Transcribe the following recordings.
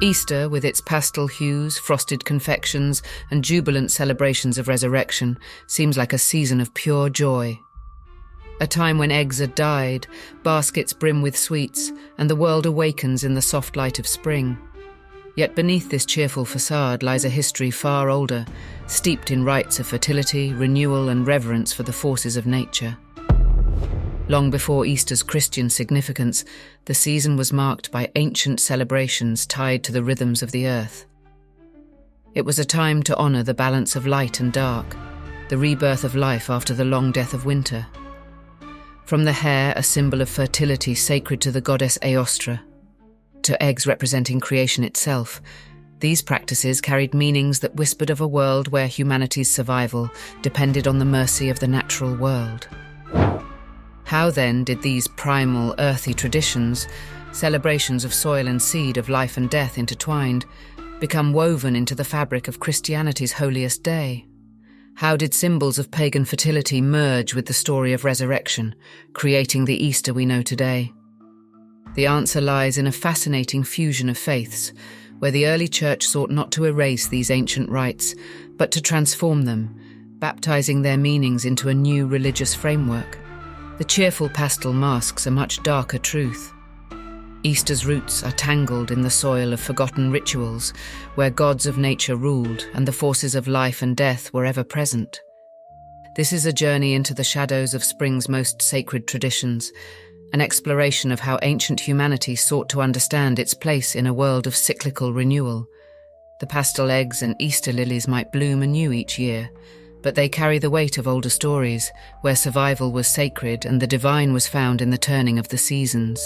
Easter, with its pastel hues, frosted confections, and jubilant celebrations of resurrection, seems like a season of pure joy. A time when eggs are dyed, baskets brim with sweets, and the world awakens in the soft light of spring. Yet beneath this cheerful facade lies a history far older, steeped in rites of fertility, renewal, and reverence for the forces of nature. Long before Easter's Christian significance, the season was marked by ancient celebrations tied to the rhythms of the earth. It was a time to honour the balance of light and dark, the rebirth of life after the long death of winter. From the hare, a symbol of fertility sacred to the goddess Aostra, to eggs representing creation itself, these practices carried meanings that whispered of a world where humanity's survival depended on the mercy of the natural world. How then did these primal, earthy traditions, celebrations of soil and seed, of life and death intertwined, become woven into the fabric of Christianity's holiest day? How did symbols of pagan fertility merge with the story of resurrection, creating the Easter we know today? The answer lies in a fascinating fusion of faiths, where the early church sought not to erase these ancient rites, but to transform them, baptizing their meanings into a new religious framework. The cheerful pastel masks a much darker truth. Easter's roots are tangled in the soil of forgotten rituals, where gods of nature ruled and the forces of life and death were ever present. This is a journey into the shadows of spring's most sacred traditions, an exploration of how ancient humanity sought to understand its place in a world of cyclical renewal. The pastel eggs and Easter lilies might bloom anew each year, but they carry the weight of older stories, where survival was sacred and the divine was found in the turning of the seasons.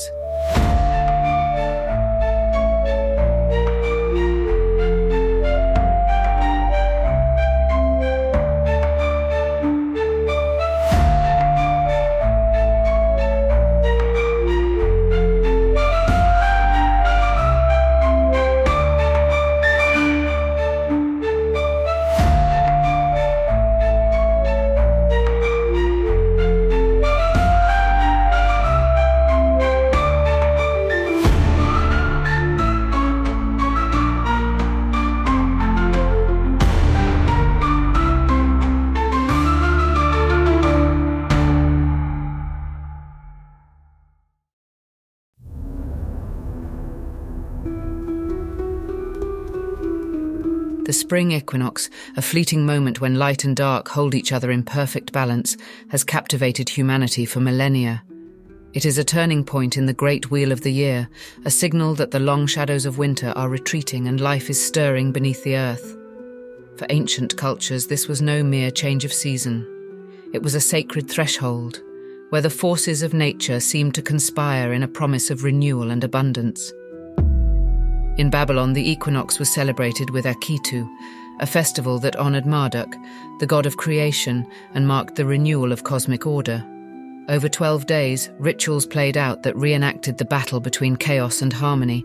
The spring equinox, a fleeting moment when light and dark hold each other in perfect balance, has captivated humanity for millennia. It is a turning point in the great wheel of the year, a signal that the long shadows of winter are retreating and life is stirring beneath the earth. For ancient cultures, this was no mere change of season. It was a sacred threshold, where the forces of nature seemed to conspire in a promise of renewal and abundance. In Babylon, the equinox was celebrated with Akitu, a festival that honoured Marduk, the god of creation, and marked the renewal of cosmic order. Over 12 days, rituals played out that reenacted the battle between chaos and harmony,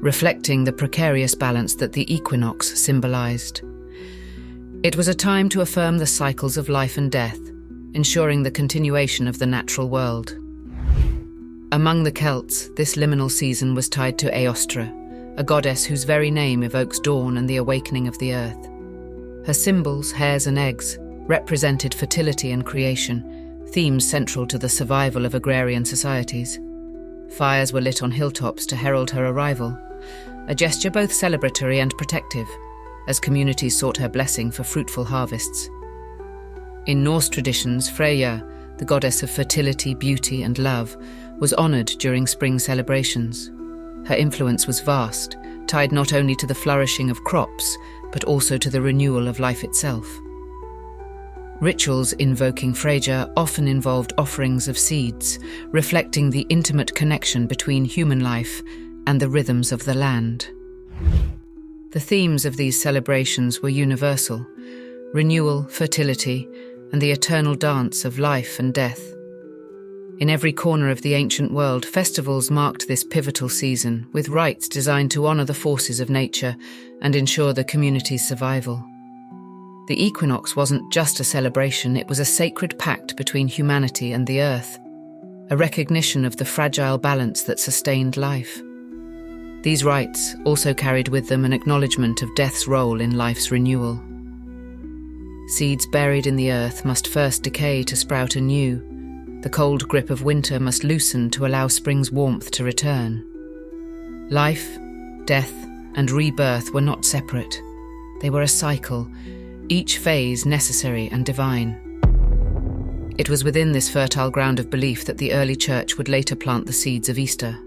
reflecting the precarious balance that the equinox symbolised. It was a time to affirm the cycles of life and death, ensuring the continuation of the natural world. Among the Celts, this liminal season was tied to Aostra, a goddess whose very name evokes dawn and the awakening of the earth. Her symbols, hares and eggs, represented fertility and creation, themes central to the survival of agrarian societies. Fires were lit on hilltops to herald her arrival, a gesture both celebratory and protective, as communities sought her blessing for fruitful harvests. In Norse traditions, Freyja, the goddess of fertility, beauty and love, was honoured during spring celebrations. Her influence was vast, tied not only to the flourishing of crops, but also to the renewal of life itself. Rituals invoking Freyja often involved offerings of seeds, reflecting the intimate connection between human life and the rhythms of the land. The themes of these celebrations were universal: renewal, fertility, and the eternal dance of life and death. In every corner of the ancient world, festivals marked this pivotal season, with rites designed to honour the forces of nature and ensure the community's survival. The equinox wasn't just a celebration, it was a sacred pact between humanity and the earth, a recognition of the fragile balance that sustained life. These rites also carried with them an acknowledgement of death's role in life's renewal. Seeds buried in the earth must first decay to sprout anew. The cold grip of winter must loosen to allow spring's warmth to return. Life, death, and rebirth were not separate. They were a cycle, each phase necessary and divine. It was within this fertile ground of belief that the early church would later plant the seeds of Easter.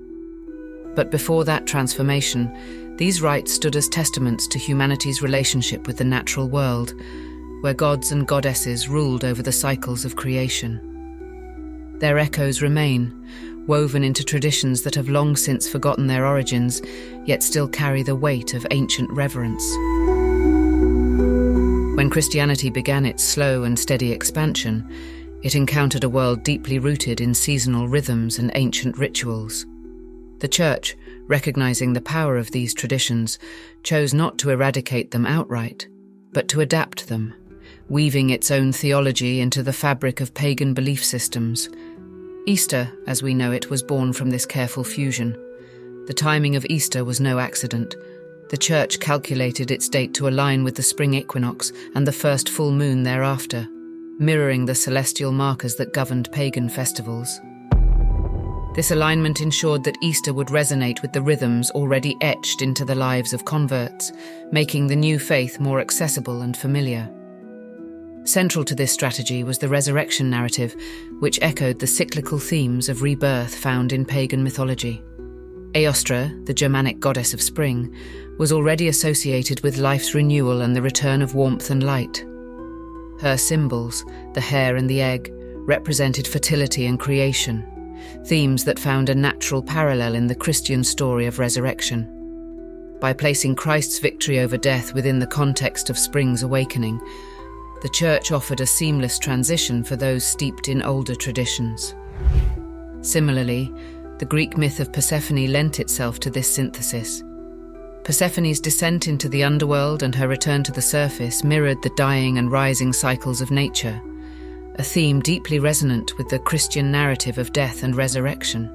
But before that transformation, these rites stood as testaments to humanity's relationship with the natural world, where gods and goddesses ruled over the cycles of creation. Their echoes remain, woven into traditions that have long since forgotten their origins, yet still carry the weight of ancient reverence. When Christianity began its slow and steady expansion, it encountered a world deeply rooted in seasonal rhythms and ancient rituals. The Church, recognizing the power of these traditions, chose not to eradicate them outright, but to adapt them, weaving its own theology into the fabric of pagan belief systems. Easter, as we know it, was born from this careful fusion. The timing of Easter was no accident. The Church calculated its date to align with the spring equinox and the first full moon thereafter, mirroring the celestial markers that governed pagan festivals. This alignment ensured that Easter would resonate with the rhythms already etched into the lives of converts, making the new faith more accessible and familiar. Central to this strategy was the resurrection narrative, which echoed the cyclical themes of rebirth found in pagan mythology. Eostre, the Germanic goddess of spring, was already associated with life's renewal and the return of warmth and light. Her symbols, the hare and the egg, represented fertility and creation, themes that found a natural parallel in the Christian story of resurrection. By placing Christ's victory over death within the context of spring's awakening, the Church offered a seamless transition for those steeped in older traditions. Similarly, the Greek myth of Persephone lent itself to this synthesis. Persephone's descent into the underworld and her return to the surface mirrored the dying and rising cycles of nature, a theme deeply resonant with the Christian narrative of death and resurrection.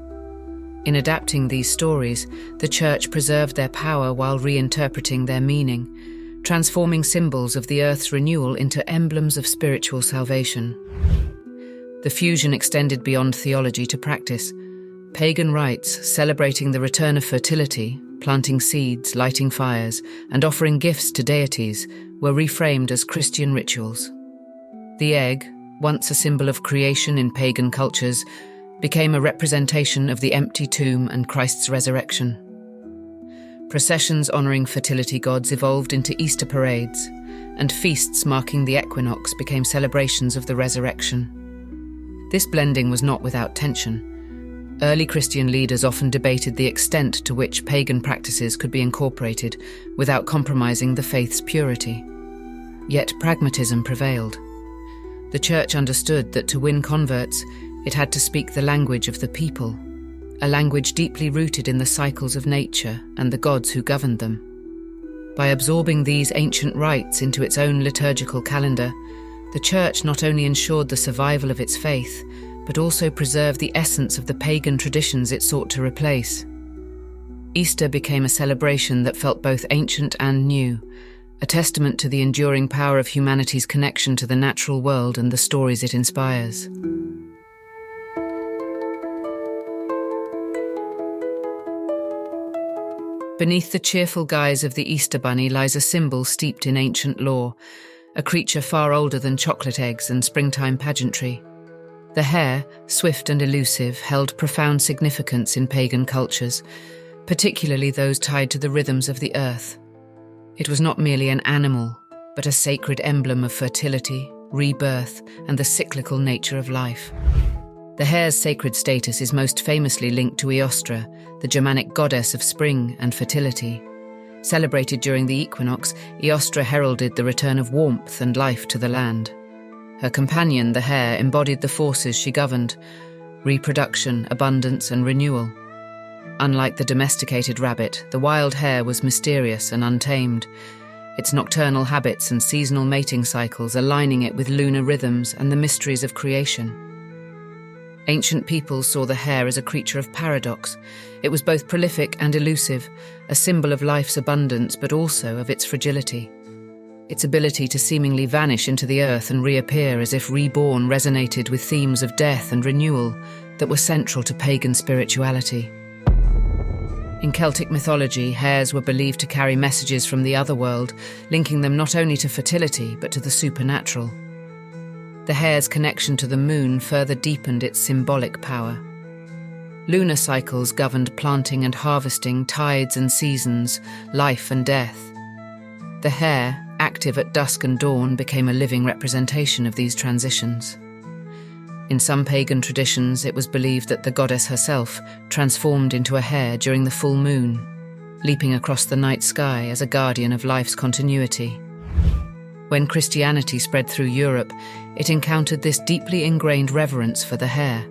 In adapting these stories, the Church preserved their power while reinterpreting their meaning, transforming symbols of the earth's renewal into emblems of spiritual salvation. The fusion extended beyond theology to practice. Pagan rites celebrating the return of fertility, planting seeds, lighting fires, and offering gifts to deities were reframed as Christian rituals. The egg, once a symbol of creation in pagan cultures, became a representation of the empty tomb and Christ's resurrection. Processions honouring fertility gods evolved into Easter parades, and feasts marking the equinox became celebrations of the resurrection. This blending was not without tension. Early Christian leaders often debated the extent to which pagan practices could be incorporated without compromising the faith's purity. Yet pragmatism prevailed. The Church understood that to win converts, it had to speak the language of the people, a language deeply rooted in the cycles of nature and the gods who governed them. By absorbing these ancient rites into its own liturgical calendar, the Church not only ensured the survival of its faith, but also preserved the essence of the pagan traditions it sought to replace. Easter became a celebration that felt both ancient and new, a testament to the enduring power of humanity's connection to the natural world and the stories it inspires. Beneath the cheerful guise of the Easter bunny lies a symbol steeped in ancient lore, a creature far older than chocolate eggs and springtime pageantry. The hare, swift and elusive, held profound significance in pagan cultures, particularly those tied to the rhythms of the earth. It was not merely an animal, but a sacred emblem of fertility, rebirth, and the cyclical nature of life. The hare's sacred status is most famously linked to Eostre, the Germanic goddess of spring and fertility. Celebrated during the equinox, Eostre heralded the return of warmth and life to the land. Her companion, the hare, embodied the forces she governed: reproduction, abundance, and renewal. Unlike the domesticated rabbit, the wild hare was mysterious and untamed, its nocturnal habits and seasonal mating cycles aligning it with lunar rhythms and the mysteries of creation. Ancient peoples saw the hare as a creature of paradox. It was both prolific and elusive, a symbol of life's abundance but also of its fragility. Its ability to seemingly vanish into the earth and reappear as if reborn resonated with themes of death and renewal that were central to pagan spirituality. In Celtic mythology, hares were believed to carry messages from the other world, linking them not only to fertility but to the supernatural. The hare's connection to the moon further deepened its symbolic power. Lunar cycles governed planting and harvesting, tides and seasons, life and death. The hare, active at dusk and dawn, became a living representation of these transitions. In some pagan traditions, it was believed that the goddess herself transformed into a hare during the full moon, leaping across the night sky as a guardian of life's continuity. When Christianity spread through Europe, it encountered this deeply ingrained reverence for the hare.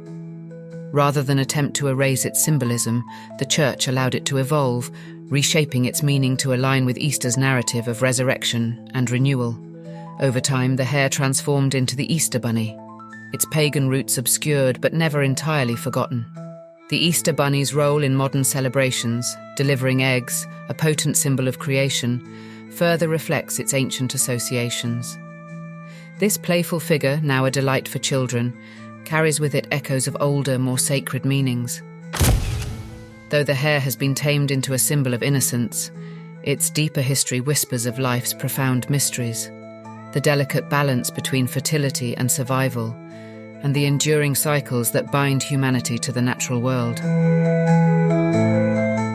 Rather than attempt to erase its symbolism, the Church allowed it to evolve, reshaping its meaning to align with Easter's narrative of resurrection and renewal. Over time, the hare transformed into the Easter bunny, its pagan roots obscured but never entirely forgotten. The Easter bunny's role in modern celebrations, delivering eggs, a potent symbol of creation, further reflects its ancient associations. This playful figure, now a delight for children, carries with it echoes of older, more sacred meanings. Though the hare has been tamed into a symbol of innocence, its deeper history whispers of life's profound mysteries, the delicate balance between fertility and survival, and the enduring cycles that bind humanity to the natural world.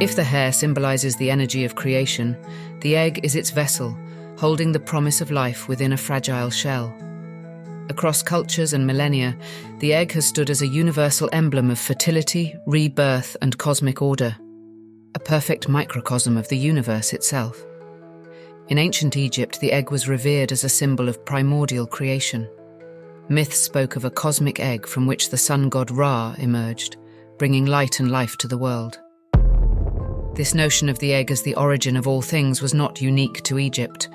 If the hare symbolizes the energy of creation, the egg is its vessel, holding the promise of life within a fragile shell. Across cultures and millennia, the egg has stood as a universal emblem of fertility, rebirth, and cosmic order, a perfect microcosm of the universe itself. In ancient Egypt, the egg was revered as a symbol of primordial creation. Myths spoke of a cosmic egg from which the sun god Ra emerged, bringing light and life to the world. This notion of the egg as the origin of all things was not unique to Egypt.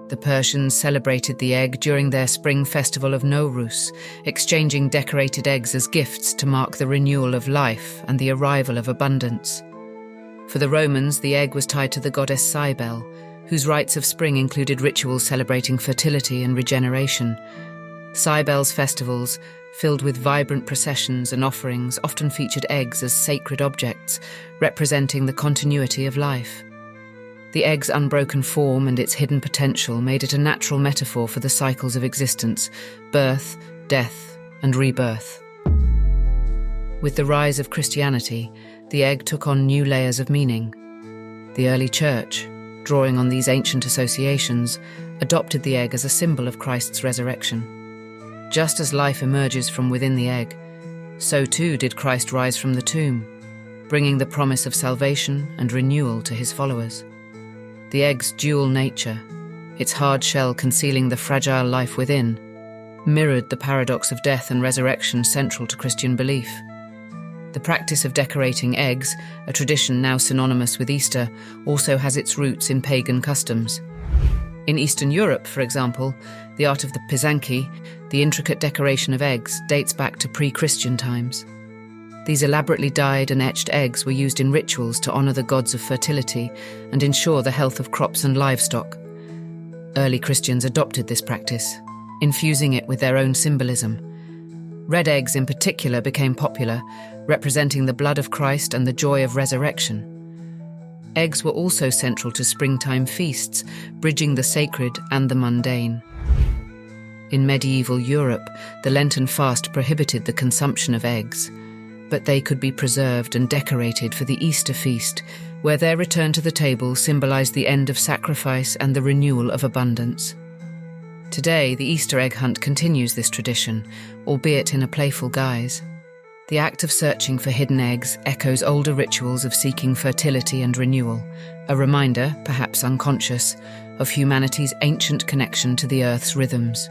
The Persians celebrated the egg during their spring festival of Nowruz, exchanging decorated eggs as gifts to mark the renewal of life and the arrival of abundance. For the Romans, the egg was tied to the goddess Cybele, whose rites of spring included rituals celebrating fertility and regeneration. Cybele's festivals, filled with vibrant processions and offerings, often featured eggs as sacred objects, representing the continuity of life. The egg's unbroken form and its hidden potential made it a natural metaphor for the cycles of existence: birth, death, and rebirth. With the rise of Christianity, the egg took on new layers of meaning. The early church, drawing on these ancient associations, adopted the egg as a symbol of Christ's resurrection. Just as life emerges from within the egg, so too did Christ rise from the tomb, bringing the promise of salvation and renewal to his followers. The egg's dual nature, its hard shell concealing the fragile life within, mirrored the paradox of death and resurrection central to Christian belief. The practice of decorating eggs, a tradition now synonymous with Easter, also has its roots in pagan customs. In Eastern Europe, for example, the art of the Pysanky, the intricate decoration of eggs, dates back to pre-Christian times. These elaborately dyed and etched eggs were used in rituals to honor the gods of fertility and ensure the health of crops and livestock. Early Christians adopted this practice, infusing it with their own symbolism. Red eggs in particular became popular, representing the blood of Christ and the joy of resurrection. Eggs were also central to springtime feasts, bridging the sacred and the mundane. In medieval Europe, the Lenten fast prohibited the consumption of eggs, but they could be preserved and decorated for the Easter feast, where their return to the table symbolized the end of sacrifice and the renewal of abundance. Today, the Easter egg hunt continues this tradition, albeit in a playful guise. The act of searching for hidden eggs echoes older rituals of seeking fertility and renewal, a reminder, perhaps unconscious, of humanity's ancient connection to the Earth's rhythms.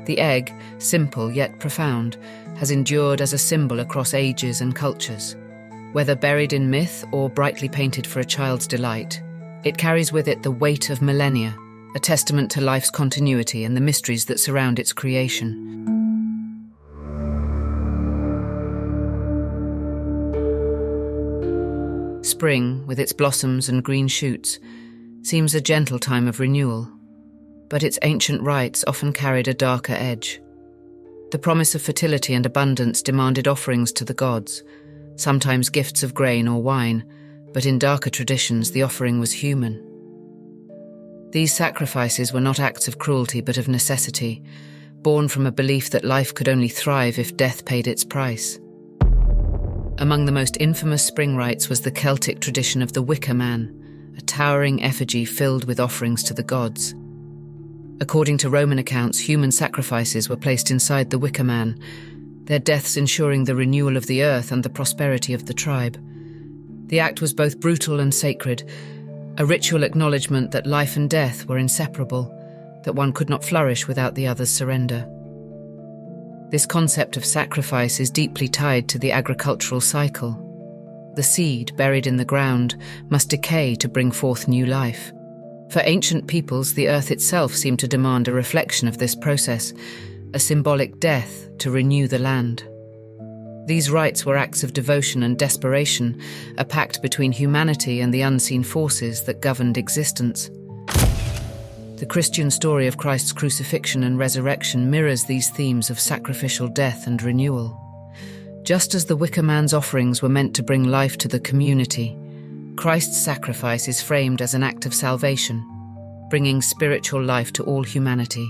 The egg, simple yet profound, has endured as a symbol across ages and cultures. Whether buried in myth or brightly painted for a child's delight, it carries with it the weight of millennia, a testament to life's continuity and the mysteries that surround its creation. Spring, with its blossoms and green shoots, seems a gentle time of renewal, but its ancient rites often carried a darker edge. The promise of fertility and abundance demanded offerings to the gods, sometimes gifts of grain or wine, but in darker traditions the offering was human. These sacrifices were not acts of cruelty but of necessity, born from a belief that life could only thrive if death paid its price. Among the most infamous spring rites was the Celtic tradition of the wicker man, a towering effigy filled with offerings to the gods. According to Roman accounts, human sacrifices were placed inside the wicker man, their deaths ensuring the renewal of the earth and the prosperity of the tribe. The act was both brutal and sacred, a ritual acknowledgement that life and death were inseparable, that one could not flourish without the other's surrender. This concept of sacrifice is deeply tied to the agricultural cycle. The seed, buried in the ground, must decay to bring forth new life. For ancient peoples, the earth itself seemed to demand a reflection of this process, a symbolic death to renew the land. These rites were acts of devotion and desperation, a pact between humanity and the unseen forces that governed existence. The Christian story of Christ's crucifixion and resurrection mirrors these themes of sacrificial death and renewal. Just as the wicker man's offerings were meant to bring life to the community, Christ's sacrifice is framed as an act of salvation, bringing spiritual life to all humanity.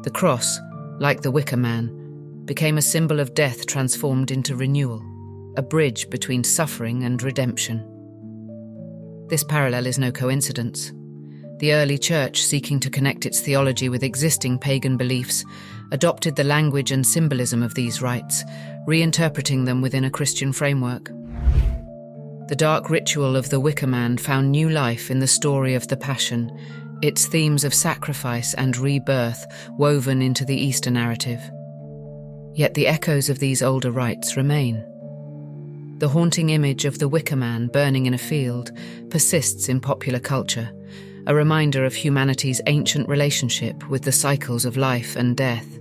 The cross, like the wicker man, became a symbol of death transformed into renewal, a bridge between suffering and redemption. This parallel is no coincidence. The early church, seeking to connect its theology with existing pagan beliefs, adopted the language and symbolism of these rites, reinterpreting them within a Christian framework. The dark ritual of the wicker man found new life in the story of the Passion, its themes of sacrifice and rebirth woven into the Easter narrative. Yet the echoes of these older rites remain. The haunting image of the wicker man burning in a field persists in popular culture, a reminder of humanity's ancient relationship with the cycles of life and death.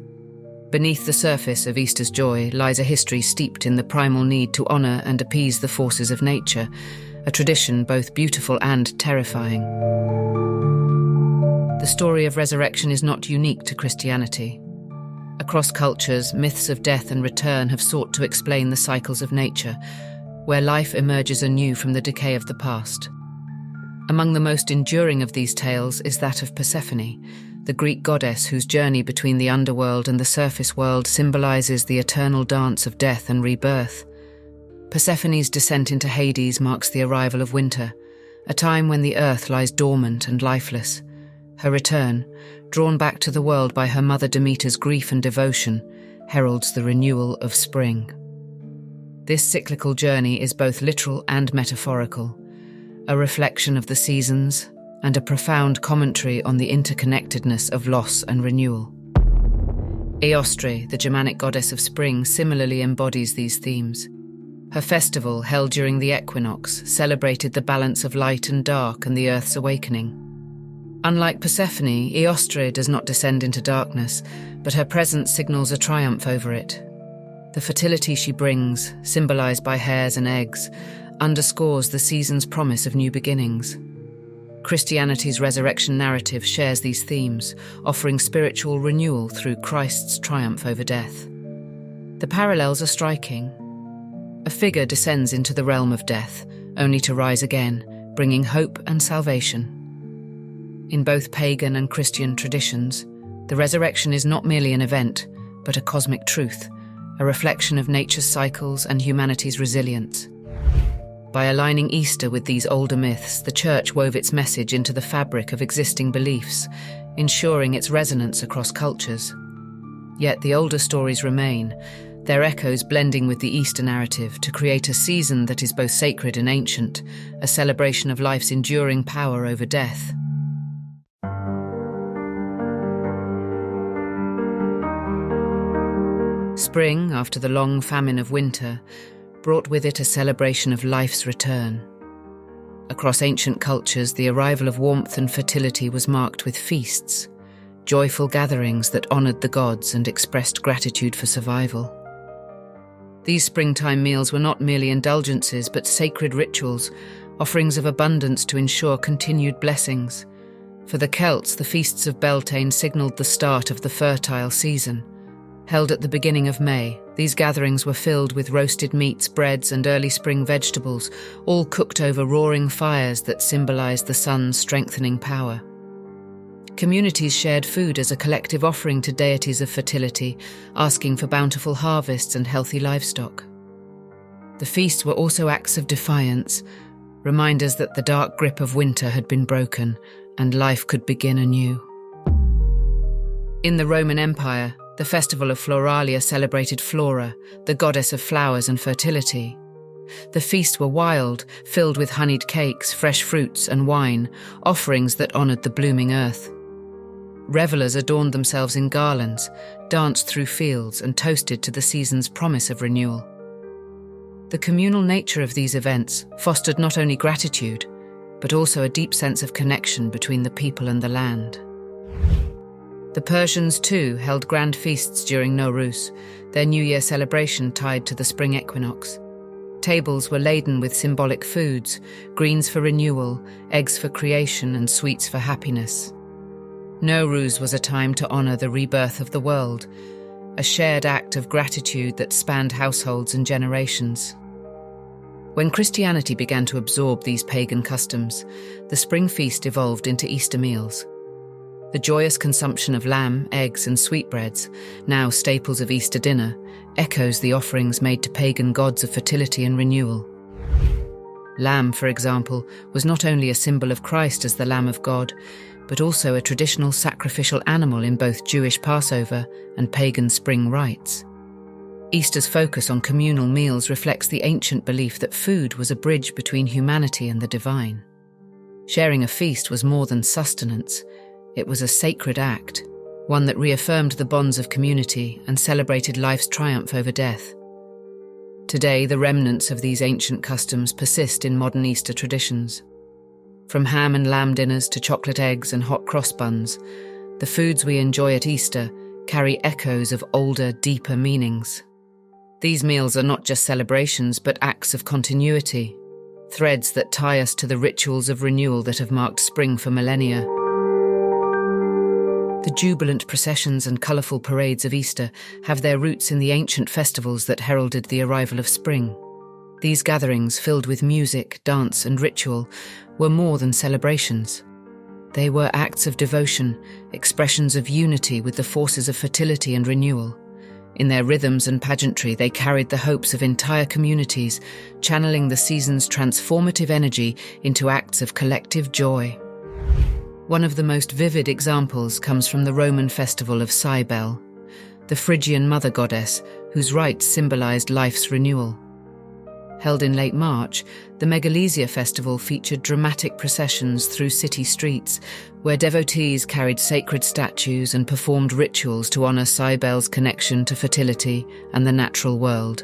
Beneath the surface of Easter's joy lies a history steeped in the primal need to honour and appease the forces of nature, a tradition both beautiful and terrifying. The story of resurrection is not unique to Christianity. Across cultures, myths of death and return have sought to explain the cycles of nature, where life emerges anew from the decay of the past. Among the most enduring of these tales is that of Persephone, the Greek goddess whose journey between the underworld and the surface world symbolises the eternal dance of death and rebirth. Persephone's descent into Hades marks the arrival of winter, a time when the earth lies dormant and lifeless. Her return, drawn back to the world by her mother Demeter's grief and devotion, heralds the renewal of spring. This cyclical journey is both literal and metaphorical, a reflection of the seasons and a profound commentary on the interconnectedness of loss and renewal. Eostre, the Germanic goddess of spring, similarly embodies these themes. Her festival, held during the Equinox, celebrated the balance of light and dark and the earth's awakening. Unlike Persephone, Eostre does not descend into darkness, but her presence signals a triumph over it. The fertility she brings, symbolized by hares and eggs, underscores the season's promise of new beginnings. Christianity's resurrection narrative shares these themes, offering spiritual renewal through Christ's triumph over death. The parallels are striking. A figure descends into the realm of death, only to rise again, bringing hope and salvation. In both pagan and Christian traditions, the resurrection is not merely an event, but a cosmic truth, a reflection of nature's cycles and humanity's resilience. By aligning Easter with these older myths, the Church wove its message into the fabric of existing beliefs, ensuring its resonance across cultures. Yet the older stories remain, their echoes blending with the Easter narrative to create a season that is both sacred and ancient, a celebration of life's enduring power over death. Spring, after the long famine of winter, brought with it a celebration of life's return. Across ancient cultures, the arrival of warmth and fertility was marked with feasts, joyful gatherings that honoured the gods and expressed gratitude for survival. These springtime meals were not merely indulgences, but sacred rituals, offerings of abundance to ensure continued blessings. For the Celts, the feasts of Beltane signalled the start of the fertile season. Held at the beginning of May, these gatherings were filled with roasted meats, breads, and early spring vegetables, all cooked over roaring fires that symbolised the sun's strengthening power. Communities shared food as a collective offering to deities of fertility, asking for bountiful harvests and healthy livestock. The feasts were also acts of defiance, reminders that the dark grip of winter had been broken and life could begin anew. In the Roman Empire, the festival of Floralia celebrated Flora, the goddess of flowers and fertility. The feasts were wild, filled with honeyed cakes, fresh fruits and wine, offerings that honoured the blooming earth. Revellers adorned themselves in garlands, danced through fields and toasted to the season's promise of renewal. The communal nature of these events fostered not only gratitude, but also a deep sense of connection between the people and the land. The Persians, too, held grand feasts during Nowruz, their New Year celebration tied to the spring equinox. Tables were laden with symbolic foods, greens for renewal, eggs for creation, and sweets for happiness. Nowruz was a time to honour the rebirth of the world, a shared act of gratitude that spanned households and generations. When Christianity began to absorb these pagan customs, the spring feast evolved into Easter meals. The joyous consumption of lamb, eggs, and sweetbreads, now staples of Easter dinner, echoes the offerings made to pagan gods of fertility and renewal. Lamb, for example, was not only a symbol of Christ as the Lamb of God, but also a traditional sacrificial animal in both Jewish Passover and pagan spring rites. Easter's focus on communal meals reflects the ancient belief that food was a bridge between humanity and the divine. Sharing a feast was more than sustenance. It was a sacred act, one that reaffirmed the bonds of community and celebrated life's triumph over death. Today, the remnants of these ancient customs persist in modern Easter traditions. From ham and lamb dinners to chocolate eggs and hot cross buns, the foods we enjoy at Easter carry echoes of older, deeper meanings. These meals are not just celebrations, but acts of continuity, threads that tie us to the rituals of renewal that have marked spring for millennia. The jubilant processions and colourful parades of Easter have their roots in the ancient festivals that heralded the arrival of spring. These gatherings, filled with music, dance, and ritual, were more than celebrations. They were acts of devotion, expressions of unity with the forces of fertility and renewal. In their rhythms and pageantry, they carried the hopes of entire communities, channeling the season's transformative energy into acts of collective joy. One of the most vivid examples comes from the Roman festival of Cybele, the Phrygian mother goddess whose rites symbolized life's renewal. Held in late March, the Megalesia festival featured dramatic processions through city streets, where devotees carried sacred statues and performed rituals to honor Cybele's connection to fertility and the natural world.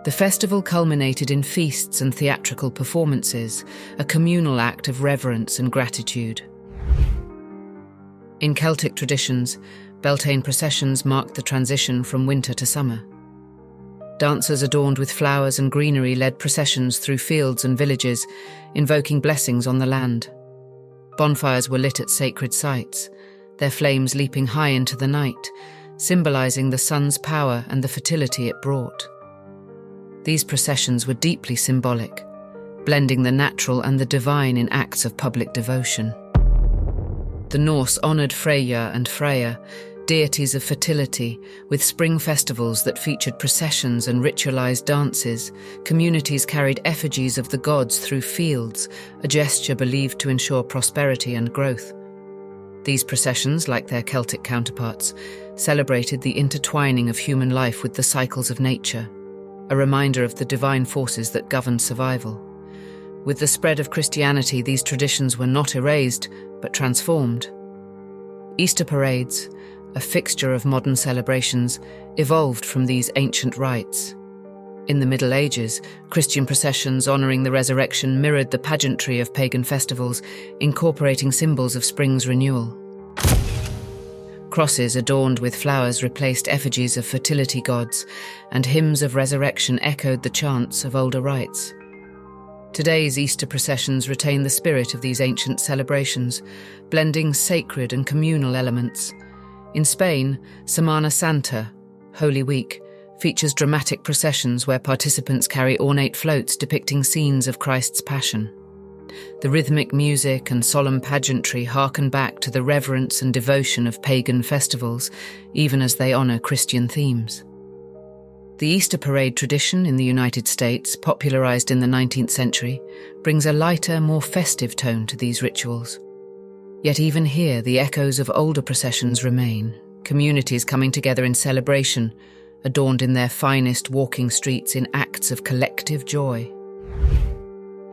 The festival culminated in feasts and theatrical performances, a communal act of reverence and gratitude. In Celtic traditions, Beltane processions marked the transition from winter to summer. Dancers adorned with flowers and greenery led processions through fields and villages, invoking blessings on the land. Bonfires were lit at sacred sites, their flames leaping high into the night, symbolizing the sun's power and the fertility it brought. These processions were deeply symbolic, blending the natural and the divine in acts of public devotion. The Norse honoured Freyja and Freya, deities of fertility, with spring festivals that featured processions and ritualized dances. Communities carried effigies of the gods through fields, a gesture believed to ensure prosperity and growth. These processions, like their Celtic counterparts, celebrated the intertwining of human life with the cycles of nature, a reminder of the divine forces that governed survival. With the spread of Christianity, these traditions were not erased, but transformed. Easter parades, a fixture of modern celebrations, evolved from these ancient rites. In the Middle Ages, Christian processions honouring the resurrection mirrored the pageantry of pagan festivals, incorporating symbols of spring's renewal. Crosses adorned with flowers replaced effigies of fertility gods, and hymns of resurrection echoed the chants of older rites. Today's Easter processions retain the spirit of these ancient celebrations, blending sacred and communal elements. In Spain, Semana Santa, Holy Week, features dramatic processions where participants carry ornate floats depicting scenes of Christ's Passion. The rhythmic music and solemn pageantry harken back to the reverence and devotion of pagan festivals, even as they honour Christian themes. The Easter parade tradition in the United States, popularized in the 19th century, brings a lighter, more festive tone to these rituals. Yet even here, the echoes of older processions remain, communities coming together in celebration, adorned in their finest walking streets in acts of collective joy.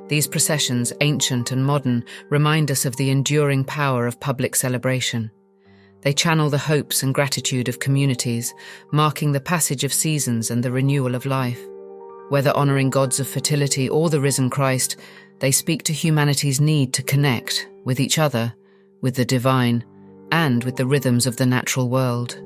These processions, ancient and modern, remind us of the enduring power of public celebration. They channel the hopes and gratitude of communities, marking the passage of seasons and the renewal of life. Whether honouring gods of fertility or the risen Christ, they speak to humanity's need to connect with each other, with the divine, and with the rhythms of the natural world.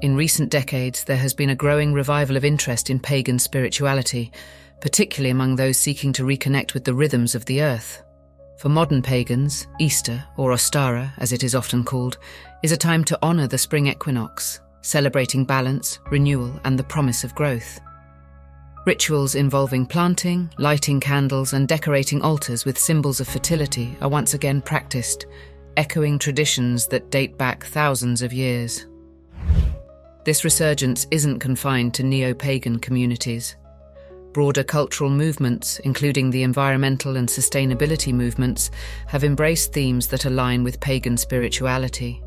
In recent decades, there has been a growing revival of interest in pagan spirituality, particularly among those seeking to reconnect with the rhythms of the earth. For modern pagans, Easter, or Ostara, as it is often called, is a time to honour the spring equinox, celebrating balance, renewal, and the promise of growth. Rituals involving planting, lighting candles, and decorating altars with symbols of fertility are once again practiced, echoing traditions that date back thousands of years. This resurgence isn't confined to neo-pagan communities. Broader cultural movements, including the environmental and sustainability movements, have embraced themes that align with pagan spirituality.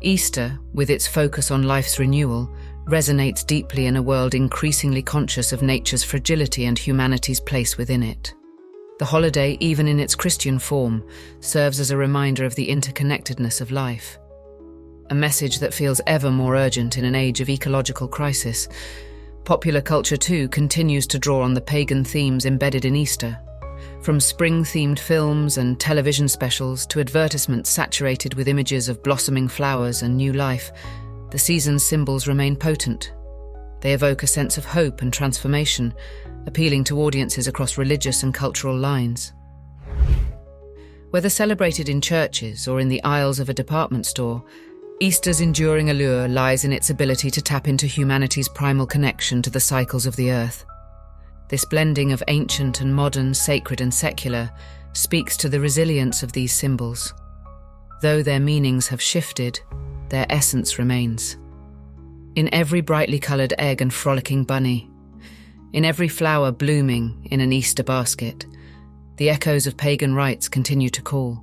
Easter, with its focus on life's renewal, resonates deeply in a world increasingly conscious of nature's fragility and humanity's place within it. The holiday, even in its Christian form, serves as a reminder of the interconnectedness of life. A message that feels ever more urgent in an age of ecological crisis. Popular culture, too, continues to draw on the pagan themes embedded in Easter. From spring-themed films and television specials to advertisements saturated with images of blossoming flowers and new life, the season's symbols remain potent. They evoke a sense of hope and transformation, appealing to audiences across religious and cultural lines. Whether celebrated in churches or in the aisles of a department store, Easter's enduring allure lies in its ability to tap into humanity's primal connection to the cycles of the earth. This blending of ancient and modern, sacred and secular, speaks to the resilience of these symbols. Though their meanings have shifted, their essence remains. In every brightly coloured egg and frolicking bunny, in every flower blooming in an Easter basket, the echoes of pagan rites continue to call,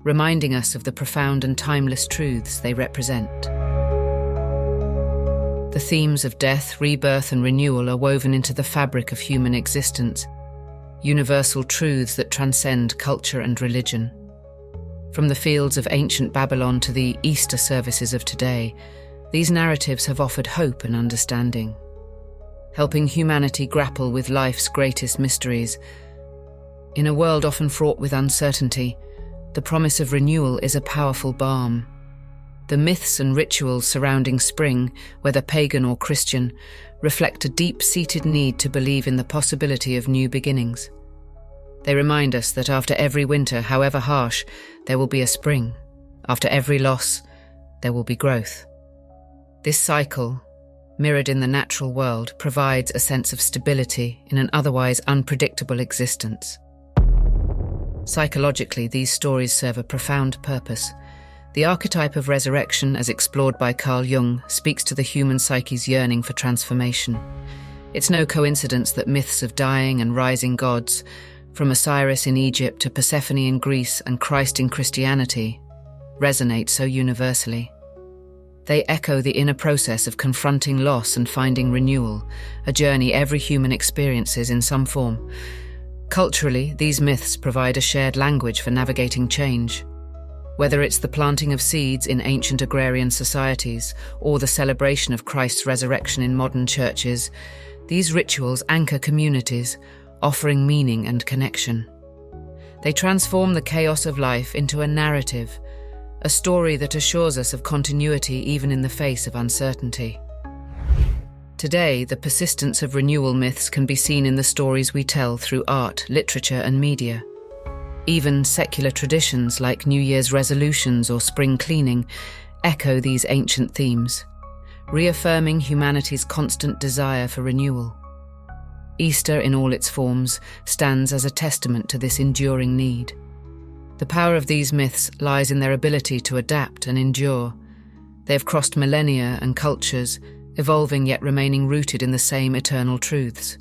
reminding us of the profound and timeless truths they represent. The themes of death, rebirth, and renewal are woven into the fabric of human existence, universal truths that transcend culture and religion. From the fields of ancient Babylon to the Easter services of today, these narratives have offered hope and understanding, helping humanity grapple with life's greatest mysteries. In a world often fraught with uncertainty, the promise of renewal is a powerful balm. The myths and rituals surrounding spring, whether pagan or Christian, reflect a deep-seated need to believe in the possibility of new beginnings. They remind us that after every winter, however harsh, there will be a spring. After every loss, there will be growth. This cycle, mirrored in the natural world, provides a sense of stability in an otherwise unpredictable existence. Psychologically, these stories serve a profound purpose. The archetype of resurrection, as explored by Carl Jung, speaks to the human psyche's yearning for transformation. It's no coincidence that myths of dying and rising gods, from Osiris in Egypt to Persephone in Greece and Christ in Christianity, resonate so universally. They echo the inner process of confronting loss and finding renewal, a journey every human experiences in some form. Culturally, these myths provide a shared language for navigating change. Whether it's the planting of seeds in ancient agrarian societies or the celebration of Christ's resurrection in modern churches, these rituals anchor communities, offering meaning and connection. They transform the chaos of life into a narrative, a story that assures us of continuity even in the face of uncertainty. Today, the persistence of renewal myths can be seen in the stories we tell through art, literature, and media. Even secular traditions like New Year's resolutions or spring cleaning echo these ancient themes, reaffirming humanity's constant desire for renewal. Easter, in all its forms, stands as a testament to this enduring need. The power of these myths lies in their ability to adapt and endure. They have crossed millennia and cultures, evolving yet remaining rooted in the same eternal truths.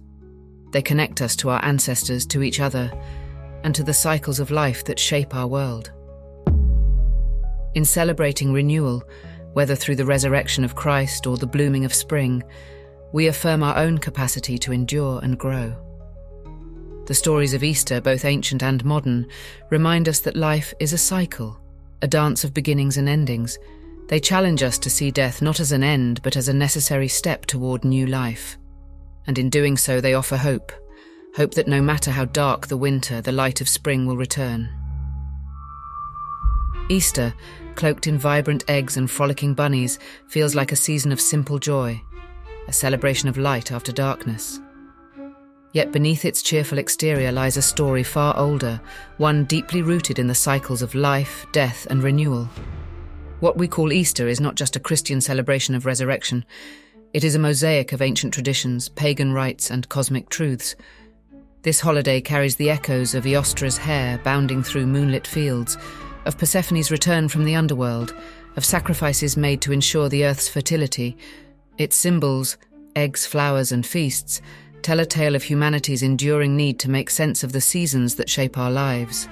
They connect us to our ancestors, to each other, and to the cycles of life that shape our world. In celebrating renewal, whether through the resurrection of Christ or the blooming of spring, we affirm our own capacity to endure and grow. The stories of Easter, both ancient and modern, remind us that life is a cycle, a dance of beginnings and endings. They challenge us to see death not as an end, but as a necessary step toward new life. And in doing so, they offer hope that no matter how dark the winter, the light of spring will return. Easter, cloaked in vibrant eggs and frolicking bunnies, feels like a season of simple joy, a celebration of light after darkness. Yet beneath its cheerful exterior lies a story far older, one deeply rooted in the cycles of life, death, and renewal. What we call Easter is not just a Christian celebration of resurrection. It is a mosaic of ancient traditions, pagan rites, and cosmic truths. This holiday carries the echoes of Eostra's Hare bounding through moonlit fields, of Persephone's return from the underworld, of sacrifices made to ensure the earth's fertility. Its symbols, eggs, flowers, and feasts, tell a tale of humanity's enduring need to make sense of the seasons that shape our lives.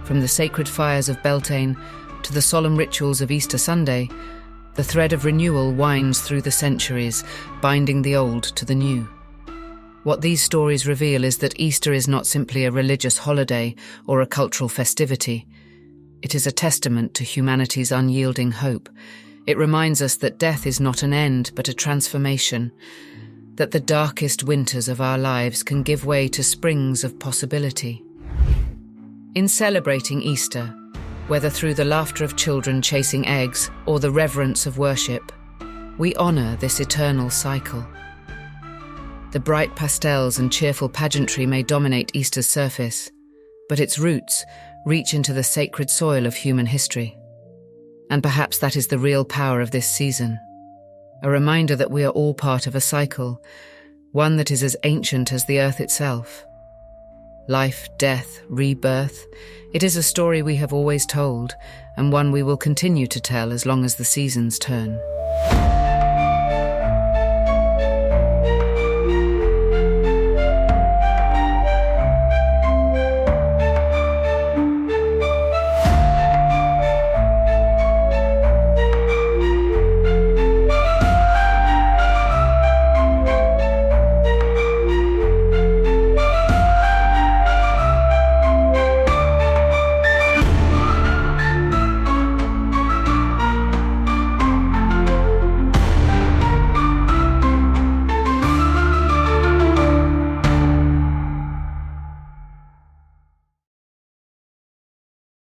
From the sacred fires of Beltane to the solemn rituals of Easter Sunday, the thread of renewal winds through the centuries, binding the old to the new. What these stories reveal is that Easter is not simply a religious holiday or a cultural festivity. It is a testament to humanity's unyielding hope. It reminds us that death is not an end, but a transformation, that the darkest winters of our lives can give way to springs of possibility. In celebrating Easter, whether through the laughter of children chasing eggs or the reverence of worship, we honour this eternal cycle. The bright pastels and cheerful pageantry may dominate Easter's surface, but its roots reach into the sacred soil of human history. And perhaps that is the real power of this season, a reminder that we are all part of a cycle, one that is as ancient as the earth itself. Life, death, rebirth, it is a story we have always told, and one we will continue to tell as long as the seasons turn.